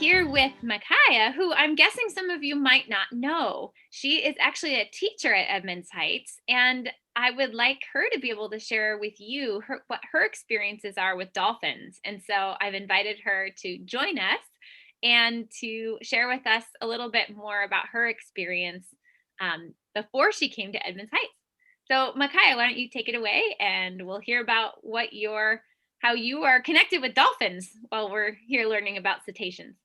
here with Miciah, who I'm guessing some of you might not know. She is actually a teacher at Edmonds Heights, and I would like her to be able to share with you what her experiences are with dolphins. And so I've invited her to join us and to share with us a little bit more about her experience before she came to Edmonds Heights. So, Micaiah, why don't you take it away and we'll hear about how you are connected with dolphins while we're here learning about cetaceans.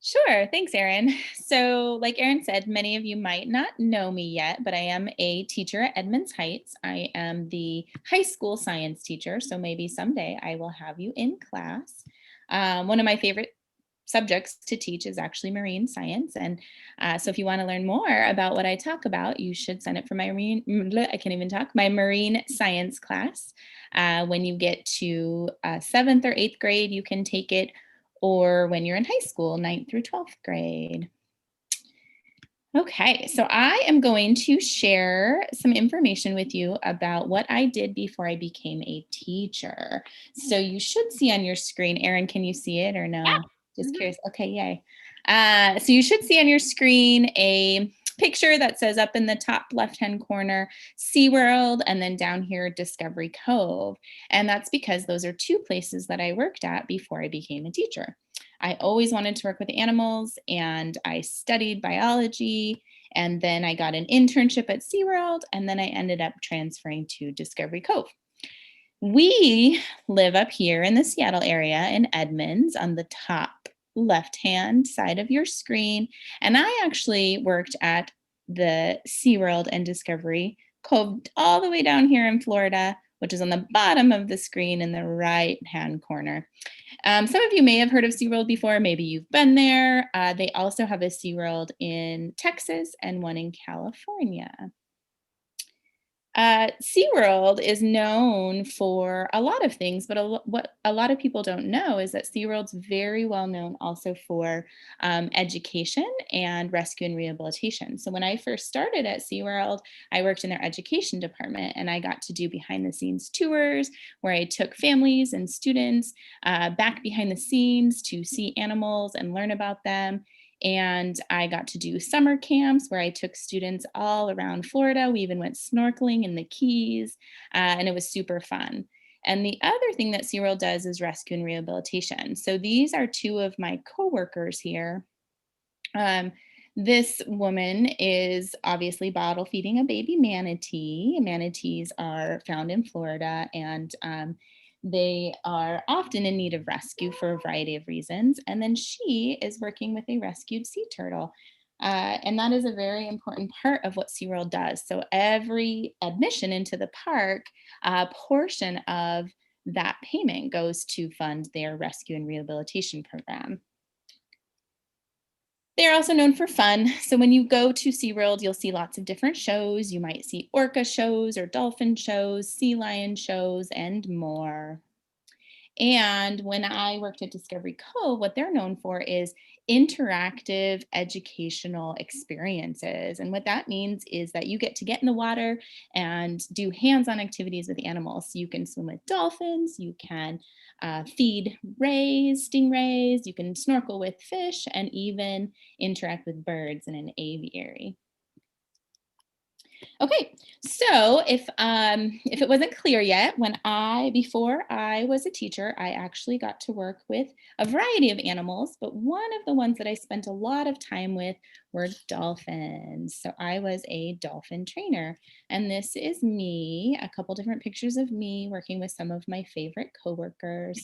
Sure. Thanks, Erin. So, like Erin said, many of you might not know me yet, but I am a teacher at Edmonds Heights. I am the high school science teacher. So, maybe someday I will have you in class. One of my favorite subjects to teach is actually marine science. And so, if you want to learn more about what I talk about, you should sign up for my I can't even talk, my marine science class. When you get to seventh or eighth grade, you can take it, or when you're in high school, ninth through 12th grade. Okay, so I am going to share some information with you about what I did before I became a teacher. So you should see on your screen, Erin, can you see it or Yeah. no? Just Mhm. curious. Okay, yay. So you should see on your screen a picture that says up in the top left-hand corner, SeaWorld, and then down here, Discovery Cove. And that's because those are two places that I worked at before I became a teacher. I always wanted to work with animals, and I studied biology, and then I got an internship at SeaWorld, and then I ended up transferring to Discovery Cove. We live up here in the Seattle area in Edmonds on the top left-hand side of your screen, and I actually worked at the SeaWorld and Discovery Cove all the way down here in Florida, which is on the bottom of the screen in the right-hand corner. Some of you may have heard of SeaWorld before. Maybe you've been there. They also have a SeaWorld in Texas and one in California. SeaWorld is known for a lot of things, but what a lot of people don't know is that SeaWorld's very well known also for education and rescue and rehabilitation. So when I first started at SeaWorld, I worked in their education department, and I got to do behind the scenes tours where I took families and students back behind the scenes to see animals and learn about them. And I got to do summer camps where I took students all around Florida. We even went snorkeling in the Keys, and it was super fun. And the other thing that SeaWorld does is rescue and rehabilitation. So these are two of my coworkers here. Um, this woman is obviously bottle feeding a baby manatee. Manatees are found in Florida, and they are often in need of rescue for a variety of reasons. And then she is working with a rescued sea turtle. And that is a very important part of what SeaWorld does. So every admission into the park, a portion of that payment goes to fund their rescue and rehabilitation program. They're also known for fun. So when you go to SeaWorld, you'll see lots of different shows. You might see orca shows or dolphin shows, sea lion shows, and more. And when I worked at Discovery Cove, what they're known for is interactive educational experiences. And what that means is that you get in the water and do hands on activities with animals. So you can swim with dolphins, you can feed rays, stingrays, you can snorkel with fish, and even interact with birds in an aviary. Okay, so if it wasn't clear yet, before I was a teacher, I actually got to work with a variety of animals, but one of the ones that I spent a lot of time with were dolphins. So I was a dolphin trainer, and this is me, a couple different pictures of me working with some of my favorite coworkers.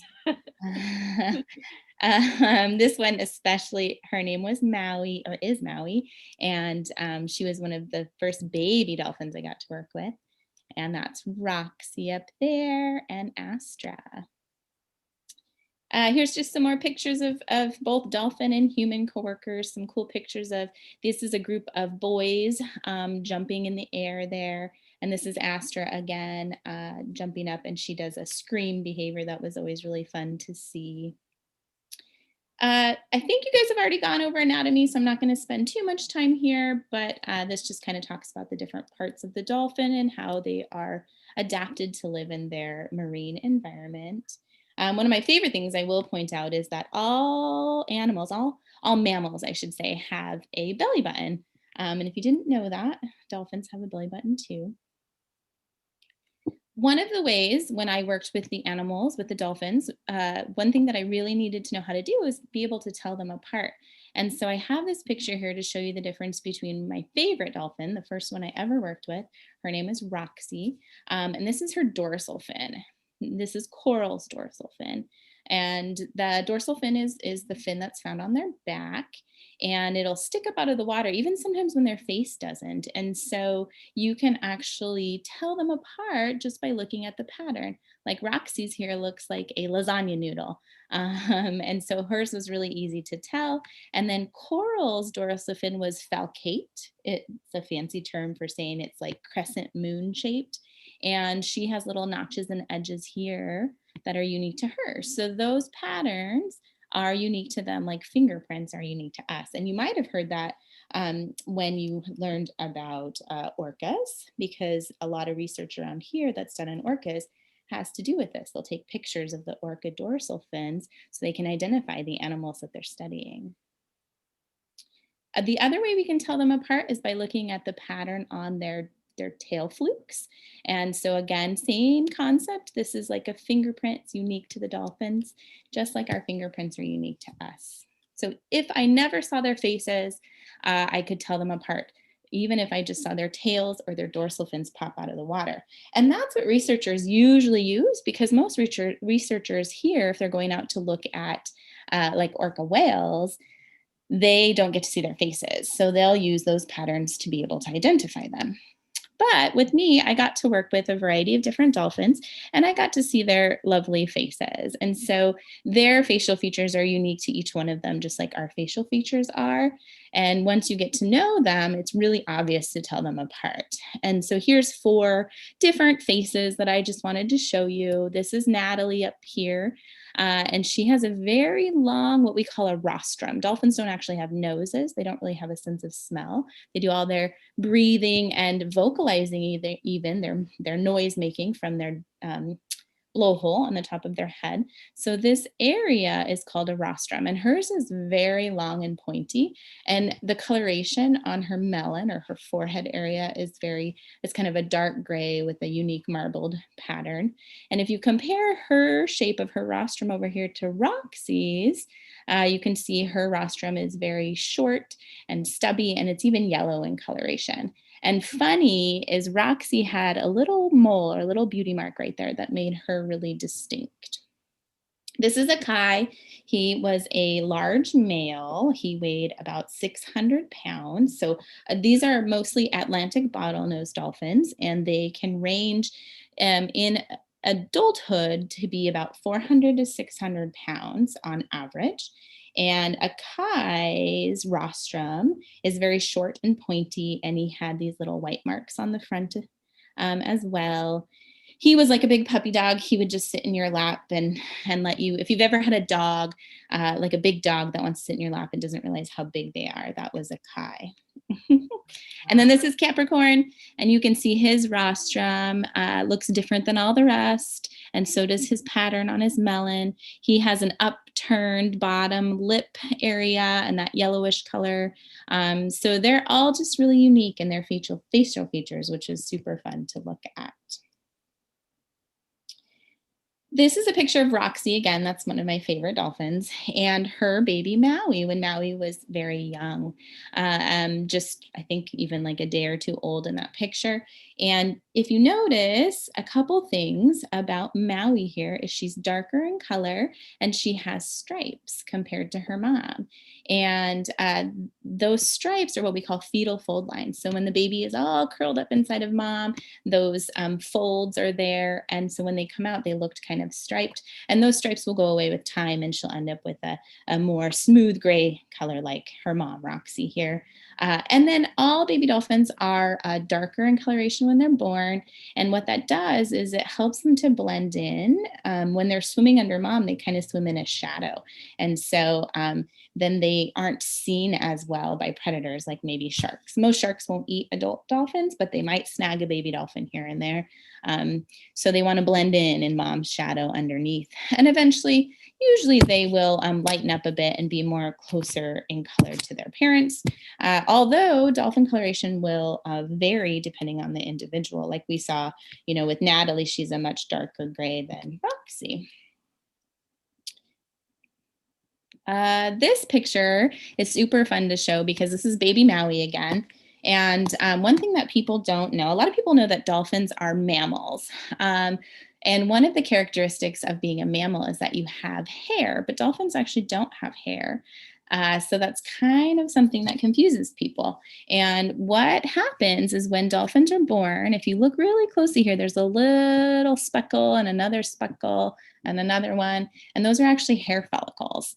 This one especially, her name was Maui, or is Maui, and she was one of the first baby dolphins I got to work with. And that's Roxy up there and Astra. Here's just some more pictures of both dolphin and human coworkers. Some cool pictures of, this is a group of boys jumping in the air there. And this is Astra again, jumping up, and she does a scream behavior that was always really fun to see. I think you guys have already gone over anatomy, so I'm not going to spend too much time here, but this just kind of talks about the different parts of the dolphin and how they are adapted to live in their marine environment. One of my favorite things I will point out is that all animals, all mammals, I should say, have a belly button. And if you didn't know that, dolphins have a belly button too. One of the ways when I worked with the animals, with the dolphins, one thing that I really needed to know how to do is be able to tell them apart. And so I have this picture here to show you the difference between my favorite dolphin, the first one I ever worked with. Her name is Roxy. And this is her dorsal fin. This is Coral's dorsal fin. And the dorsal fin is the fin that's found on their back. And it'll stick up out of the water, even sometimes when their face doesn't. And so you can actually tell them apart just by looking at the pattern. Like Roxy's here looks like a lasagna noodle. And so hers was really easy to tell. And then Coral's dorsal fin was falcate. It's a fancy term for saying it's like crescent moon shaped. And she has little notches and edges here that are unique to her. So those patterns are unique to them, like fingerprints are unique to us. And you might have heard that when you learned about orcas, because a lot of research around here that's done on orcas has to do with this. They'll take pictures of the orca dorsal fins so they can identify the animals that they're studying. The other way we can tell them apart is by looking at the pattern on their tail flukes. And so again, same concept. This is like a fingerprint. It's unique to the dolphins, just like our fingerprints are unique to us. So if I never saw their faces, I could tell them apart, even if I just saw their tails or their dorsal fins pop out of the water. And that's what researchers usually use, because most researchers here, if they're going out to look at like orca whales, they don't get to see their faces. So they'll use those patterns to be able to identify them. But with me, I got to work with a variety of different dolphins and I got to see their lovely faces. And so their facial features are unique to each one of them, just like our facial features are. And once you get to know them, it's really obvious to tell them apart. And so here's 4 different faces that I just wanted to show you. This is Natalie up here. And she has a very long, what we call a rostrum. Dolphins don't actually have noses. They don't really have a sense of smell. They do all their breathing and vocalizing, even their noise making from their blowhole on the top of their head. So this area is called a rostrum, and hers is very long and pointy. And the coloration on her melon or her forehead area is it's kind of a dark gray with a unique marbled pattern. And if you compare her shape of her rostrum over here to Roxy's, you can see her rostrum is very short and stubby, and it's even yellow in coloration. And funny is Roxy had a little mole or a little beauty mark right there that made her really distinct. This is a Kai. He was a large male. He weighed about 600 pounds. So these are mostly Atlantic bottlenose dolphins, and they can range in adulthood to be about 400 to 600 pounds on average. And a Kai's rostrum is very short and pointy, and he had these little white marks on the front as well. He was like a big puppy dog. He would just sit in your lap and let you. If you've ever had a dog, like a big dog that wants to sit in your lap and doesn't realize how big they are, that was a Kai. And then this is Capricorn, and you can see his rostrum looks different than all the rest, and so does his pattern on his melon. He has an upturned bottom lip area and that yellowish color. So they're all just really unique in their facial features, which is super fun to look at. This is a picture of Roxy. Again, that's one of my favorite dolphins, and her baby Maui when Maui was very young. Just, I think, even like a day or two old in that picture. And if you notice, a couple things about Maui here is she's darker in color and she has stripes compared to her mom. And those stripes are what we call fetal fold lines. So when the baby is all curled up inside of mom, those folds are there. And so when they come out, they looked kind of striped. And those stripes will go away with time, and she'll end up with a more smooth gray color like her mom, Roxy, here. And then all baby dolphins are darker in coloration when they're born. And what that does is it helps them to blend in. When they're swimming under mom, they kind of swim in a shadow. And so then they aren't seen as well by predators like maybe sharks. Most sharks won't eat adult dolphins, but they might snag a baby dolphin here and there. Um, so they want to blend in mom's shadow underneath. And eventually, usually they will lighten up a bit and be more closer in color to their parents. Although dolphin coloration will vary depending on the individual. Like we saw, with Natalie, she's a much darker gray than Roxy. This picture is super fun to show because this is baby Maui again. And one thing that people don't know, a lot of people know that dolphins are mammals. And one of the characteristics of being a mammal is that you have hair, but dolphins actually don't have hair. So that's kind of something that confuses people. And what happens is when dolphins are born, if you look really closely here, there's a little speckle and another speckle and another one, and those are actually hair follicles.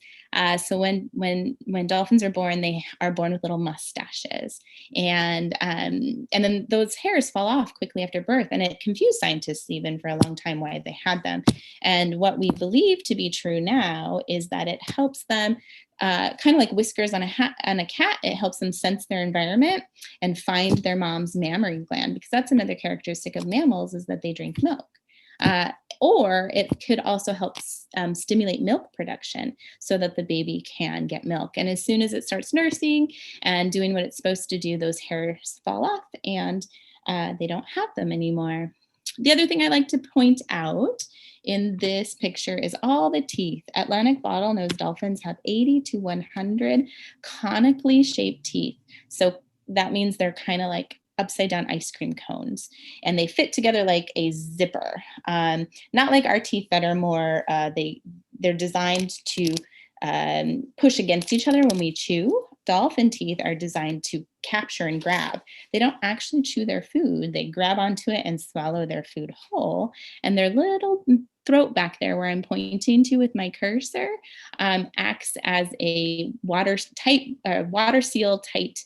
So when dolphins are born, they are born with little mustaches, and then those hairs fall off quickly after birth, and it confused scientists even for a long time why they had them. And what we believe to be true now is that it helps them. Kind of like whiskers on a cat, it helps them sense their environment and find their mom's mammary gland, because that's another characteristic of mammals is that they drink milk. Or it could also help stimulate milk production so that the baby can get milk. And as soon as it starts nursing and doing what it's supposed to do, those hairs fall off and they don't have them anymore. The other thing I like to point out in this picture is all the teeth. Atlantic bottlenose dolphins have 80 to 100 conically shaped teeth. So that means they're kind of like upside down ice cream cones, and they fit together like a zipper. Not like our teeth that are more, they're designed to push against each other when we chew. Dolphin teeth are designed to capture and grab. They don't actually chew their food. They grab onto it and swallow their food whole. And their little throat back there where I'm pointing to with my cursor acts as a water seal tight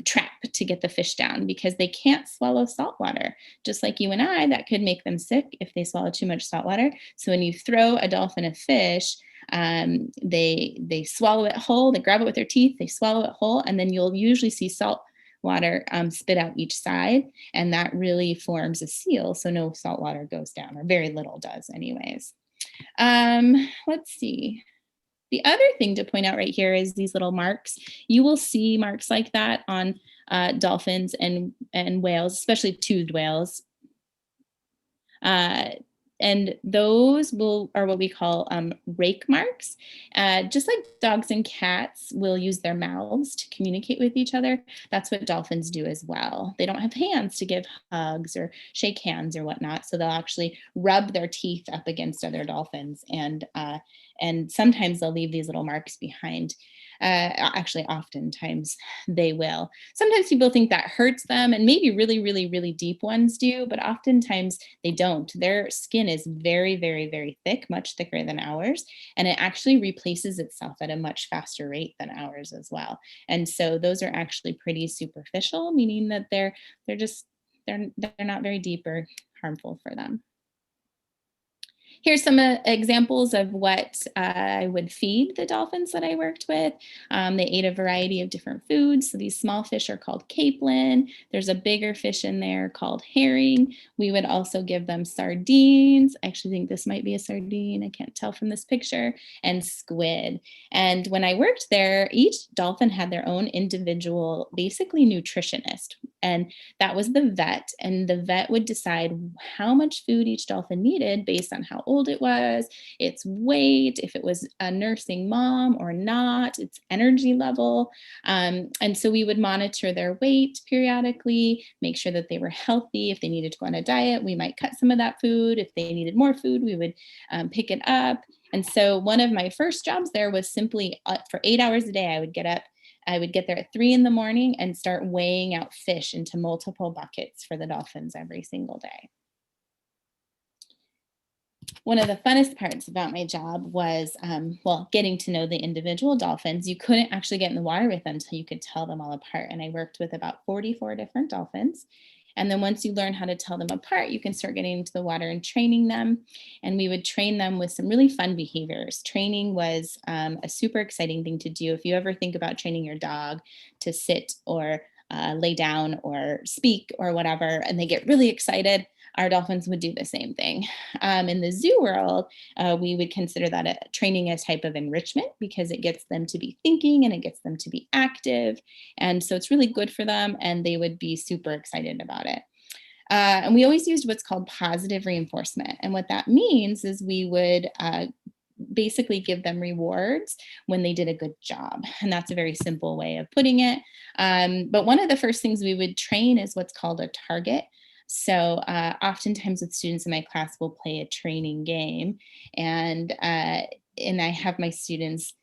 trap to get the fish down, because they can't swallow salt water. Just like you and I, that could make them sick if they swallow too much salt water. So when you throw a dolphin a fish, they swallow it whole, they grab it with their teeth, they swallow it whole, and then you'll usually see salt water spit out each side, and that really forms a seal, so no salt water goes down, or very little does anyways. Let's see. The other thing to point out right here is these little marks. You will see marks like that on dolphins and whales, especially toothed whales. Uh, and those are what we call rake marks. Just like dogs and cats will use their mouths to communicate with each other, that's what dolphins do as well. They don't have hands to give hugs or shake hands or whatnot, so they'll actually rub their teeth up against other dolphins, and sometimes they'll leave these little marks behind. Actually, oftentimes they will. Sometimes people think that hurts them, and maybe really, really, really deep ones do, but oftentimes they don't. Their skin is very, very, very thick, much thicker than ours, and it actually replaces itself at a much faster rate than ours as well. And so those are actually pretty superficial, meaning that they're not very deep or harmful for them. Here's some examples of what I would feed the dolphins that I worked with. They ate a variety of different foods. So these small fish are called capelin. There's a bigger fish in there called herring. We would also give them sardines. I actually think this might be a sardine. I can't tell from this picture. And squid. And when I worked there, each dolphin had their own individual, basically nutritionist. And that was the vet. And the vet would decide how much food each dolphin needed based on how old it was, its weight, if it was a nursing mom or not, its energy level. And so we would monitor their weight periodically, make sure that they were healthy. If they needed to go on a diet, we might cut some of that food. If they needed more food, we would pick it up. And so one of my first jobs there was simply for 8 hours a day, I would get there at 3 a.m. and start weighing out fish into multiple buckets for the dolphins every single day. One of the funnest parts about my job was, getting to know the individual dolphins. You couldn't actually get in the water with them until you could tell them all apart. And I worked with about 44 different dolphins. And then once you learn how to tell them apart, you can start getting into the water and training them. And we would train them with some really fun behaviors. Training was a super exciting thing to do. If you ever think about training your dog to sit or lay down or speak or whatever, and they get really excited, our dolphins would do the same thing. In the zoo world, we would consider that a training a type of enrichment because it gets them to be thinking and it gets them to be active. And so it's really good for them and they would be super excited about it. And we always used what's called positive reinforcement. And what that means is we would basically give them rewards when they did a good job. And that's a very simple way of putting it. But one of the first things we would train is what's called a target. So oftentimes with students in my class, we'll play a training game, and I have my students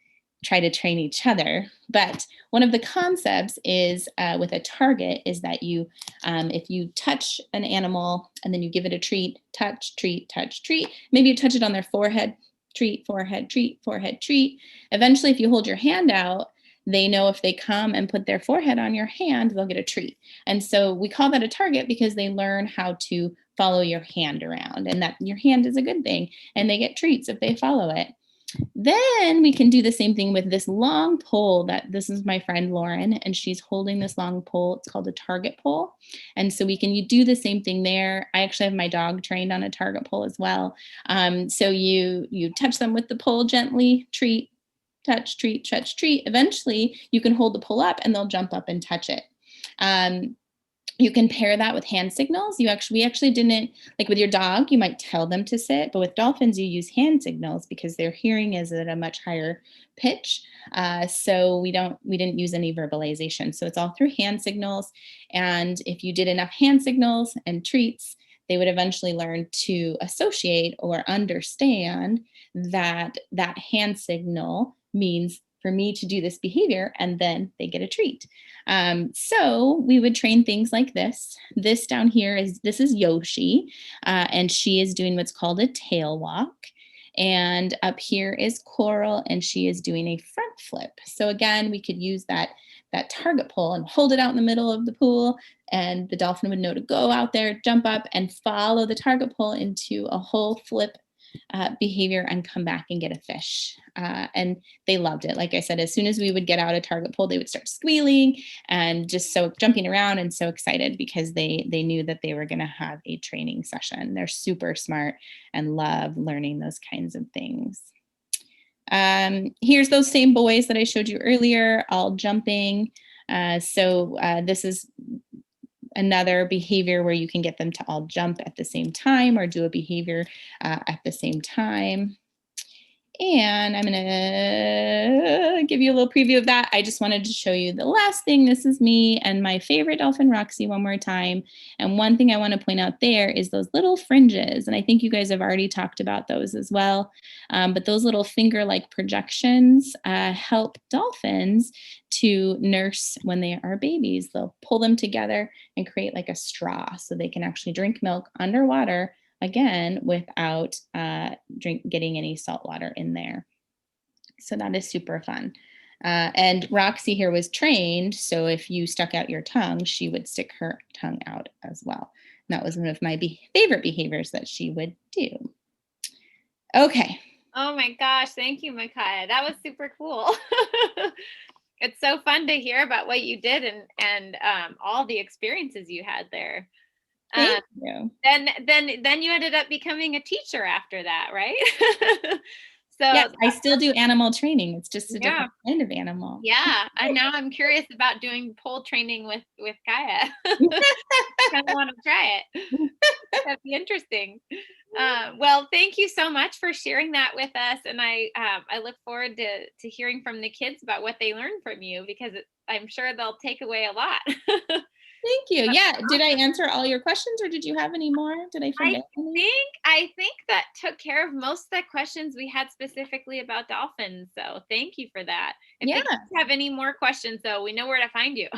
try to train each other. But one of the concepts is with a target is that if you touch an animal and then you give it a treat, touch, treat, touch, treat. Maybe you touch it on their forehead, treat, forehead, treat, forehead, treat. Eventually, if you hold your hand out, they know if they come and put their forehead on your hand, they'll get a treat. And so we call that a target because they learn how to follow your hand around and that your hand is a good thing and they get treats if they follow it. Then we can do the same thing with this long pole that this is my friend Lauren, and she's holding this long pole. It's called a target pole. And so you do the same thing there. I actually have my dog trained on a target pole as well. So you touch them with the pole gently, treat, touch, treat, touch, treat. Eventually you can hold the pole up and they'll jump up and touch it. You can pair that with hand signals. We actually didn't, like with your dog, you might tell them to sit, but with dolphins, you use hand signals because their hearing is at a much higher pitch. So we didn't use any verbalization. So it's all through hand signals. And if you did enough hand signals and treats, they would eventually learn to associate or understand that that hand signal means for me to do this behavior, and then they get a treat. So we would train things like this. This down here this is Yoshi, and she is doing what's called a tail walk. And up here is Coral, and she is doing a front flip. So again, we could use that target pole and hold it out in the middle of the pool, and the dolphin would know to go out there, jump up, and follow the target pole into a whole flip behavior and come back and get a fish. And they loved it. Like I said, as soon as we would get out a target pole, they would start squealing and just so jumping around and so excited because they knew that they were going to have a training session. They're super smart and love learning those kinds of things. Here's those same boys that I showed you earlier, all jumping. This is another behavior where you can get them to all jump at the same time or do a behavior at the same time. And I'm gonna give you a little preview of that. I just wanted to show you the last thing. This is me and my favorite dolphin, Roxy, one more time. And one thing I want to point out there is those little fringes. And I think you guys have already talked about those as well. But those little finger-like projections help dolphins to nurse when they are babies. They'll pull them together and create like a straw so they can actually drink milk underwater, again, without getting any salt water in there. So that is super fun. And Roxy here was trained, so if you stuck out your tongue, she would stick her tongue out as well. And that was one of my favorite behaviors that she would do. Okay. Oh my gosh, thank you, Miciah. That was super cool. It's so fun to hear about what you did and all the experiences you had there. Thank you. Then you ended up becoming a teacher after that, right? So yes, I still do animal training. It's just a different kind of animal. Yeah, and now I'm curious about doing pole training with Kaya. I want to try it. That'd be interesting. Well, thank you so much for sharing that with us, and I look forward to hearing from the kids about what they learned from you because I'm sure they'll take away a lot. Thank you. Yeah. Did I answer all your questions or did you have any more? Did I forget any? I think that took care of most of the questions we had specifically about dolphins. So thank you for that. If they have any more questions, though, we know where to find you.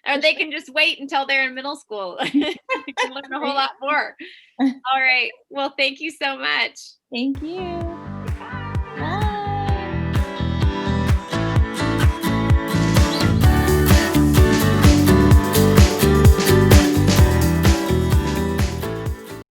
Or they can just wait until they're in middle school. You can learn a whole lot more. All right. Well, thank you so much. Thank you. Bye. Bye.